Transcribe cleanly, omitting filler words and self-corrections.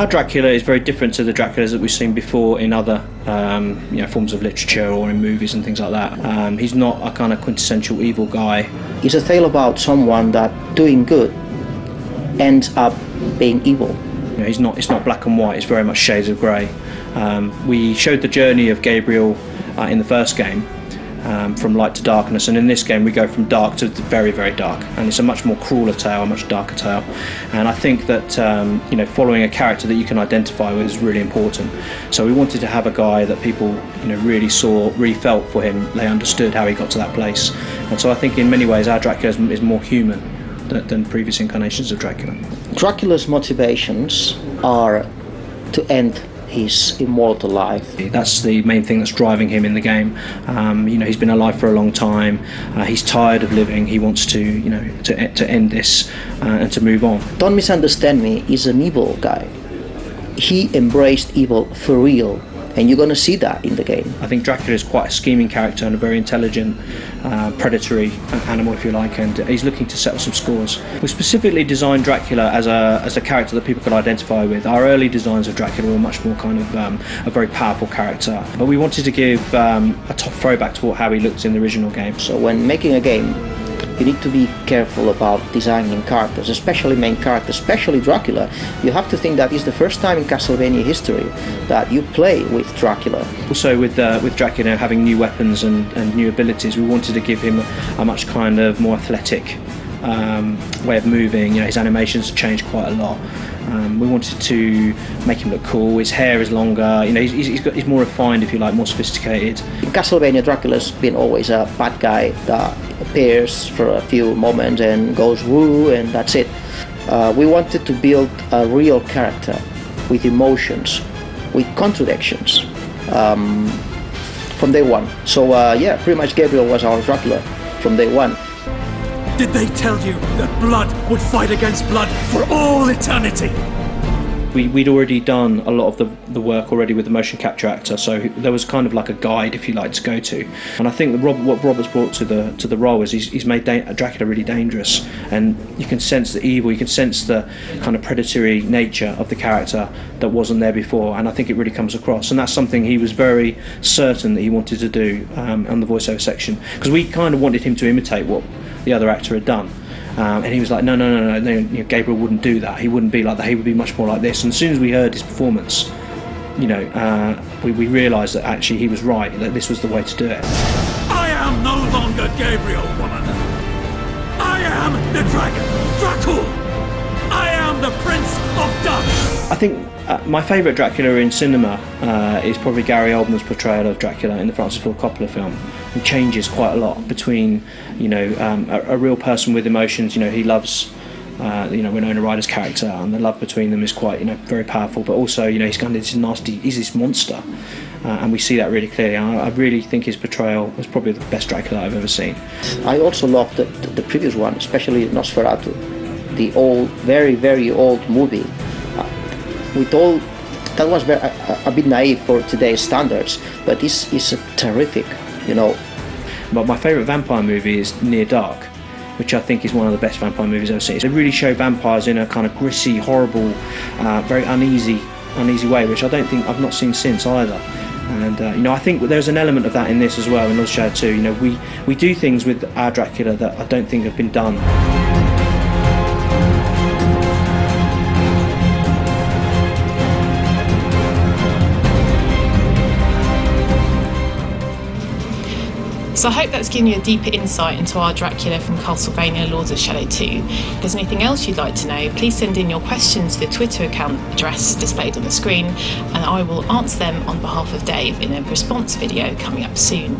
Our Dracula is very different to the Draculas that we've seen before in other forms of literature or in movies and things like that. He's not a kind of quintessential evil guy. It's a tale about someone that doing good ends up being evil. It's not black and white, it's very much shades of grey. We showed the journey of Gabriel in the first game, from light to darkness, and in this game we go from dark to very, very dark, and it's a much more crueler tale, a much darker tale. And I think that following a character that you can identify with is really important. So we wanted to have a guy that people really saw, really felt for him, they understood how he got to that place. And so I think in many ways our Dracula is more human than previous incarnations of Dracula. Dracula's motivations are to end his immortal life. That's the main thing that's driving him in the game. He's been alive for a long time. He's tired of living. He wants to end this and to move on. Don't misunderstand me. He's an evil guy. He embraced evil for real, and you're going to see that in the game. I think Dracula is quite a scheming character and a very intelligent, predatory animal, if you like, and he's looking to settle some scores. We specifically designed Dracula as a character that people could identify with. Our early designs of Dracula were much more kind of a very powerful character, but we wanted to give a top throwback to how he looked in the original game. So when making a game, you need to be careful about designing characters, especially main characters, especially Dracula. You have to think that it's the first time in Castlevania history that you play with Dracula. Also with Dracula having new weapons and new abilities, we wanted to give him a much kind of more athletic way of moving. His animations changed quite a lot. We wanted to make him look cool. His hair is longer. He's more refined, if you like, more sophisticated. In Castlevania, Dracula's been always a bad guy that appears for a few moments and goes woo, and that's it. We wanted to build a real character with emotions, with contradictions from day one. So pretty much Gabriel was our Dracula from day one. Did they tell you that blood would fight against blood for all eternity? We'd already done a lot of the work already with the motion capture actor, so there was kind of like a guide, if you like, to go to. And I think that what Robert's brought to the role is he's made Dracula really dangerous, and you can sense the evil, you can sense the kind of predatory nature of the character that wasn't there before, and I think it really comes across. And that's something he was very certain that he wanted to do on the voiceover section, because we kind of wanted him to imitate what the other actor had done. And he was like, no, Gabriel wouldn't do that. He wouldn't be like that. He would be much more like this. And as soon as we heard his performance, we realised that actually he was right, that this was the way to do it. I am no longer Gabriel, woman. I am the dragon, Dracula. I am the Prince of Darkness. I think my favourite Dracula in cinema is probably Gary Oldman's portrayal of Dracula in the Francis Ford Coppola film. He changes quite a lot between, a real person with emotions. He loves, Winona Ryder's character, and the love between them is quite, very powerful. But also, he's kind of this nasty, he's this monster, and we see that really clearly. And I really think his portrayal was probably the best Dracula I've ever seen. I also loved the previous one, especially Nosferatu, the old, very, very old movie. That was a bit naive for today's standards, but this is a terrific, But my favourite vampire movie is Near Dark, which I think is one of the best vampire movies I've ever seen. They really show vampires in a kind of gritty, horrible, very uneasy way, which I don't think I've not seen since either. And I think there's an element of that in this as well, in Lord Shadow 2. We do things with our Dracula that I don't think have been done. So I hope that's given you a deeper insight into our Dracula from Castlevania Lords of Shadow 2. If there's anything else you'd like to know, please send in your questions to the Twitter account address displayed on the screen, and I will answer them on behalf of Dave in a response video coming up soon.